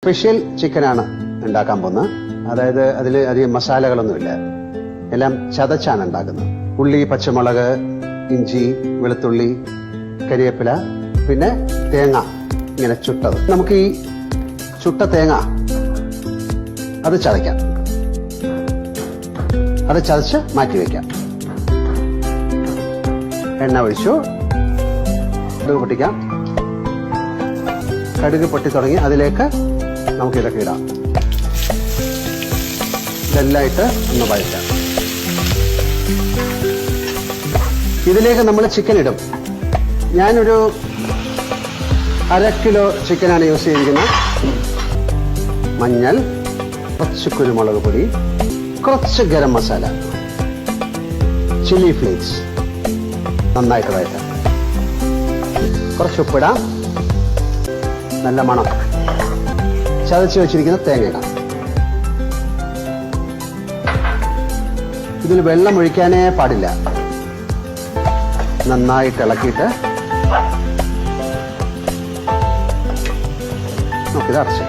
Special ചിക്കനാണ് ഉണ്ടാക്കാൻ പോകുന്നത്. അതായത് അതിൽ അധികം മസാലകളൊന്നുമില്ല, എല്ലാം ചതച്ചാണ് ഉണ്ടാക്കുന്നത്. ഉള്ളി, പച്ചമുളക്, ഇഞ്ചി, വെളുത്തുള്ളി, കരിവേപ്പില, പിന്നെ തേങ്ങ ഇങ്ങനെ ചുട്ടത്. നമുക്ക് ഈ ചുട്ട തേങ്ങ അത് ചതയ്ക്കാം, അത് ചതച്ച് മാറ്റി വയ്ക്കാം. എണ്ണ ഒഴിച്ചു, കടുക് പൊട്ടിക്കാം. കടുക് പൊട്ടി തുടങ്ങി അതിലേക്ക് നമുക്ക് ഇതൊക്കെ ഇടാം. ഇതെല്ലാം ഇട്ട് ഒന്ന് വഴറ്റാം. ഇതിലേക്ക് നമ്മൾ ചിക്കൻ ഇടും. ഞാനൊരു 1/2 കിലോ ചിക്കനാണ് യൂസ് ചെയ്തിരിക്കുന്നത്. മഞ്ഞൾ, കുറച്ച് കുരുമുളക് പൊടി, കുറച്ച് ഗരം മസാല, ചില്ലി ഫ്ലേക്സ്, നന്നായിട്ട് വഴറ്റാം. കുറച്ച് ഉപ്പിടാം, നല്ല മണം. ചതച്ച് വെച്ചിരിക്കുന്ന തേങ്ങ ഇടാം. ഇതിൽ വെള്ളം ഒഴിക്കാനേ പാടില്ല. നന്നായിട്ട് ഇളക്കിയിട്ട് നമുക്കിത് അടച്ചു.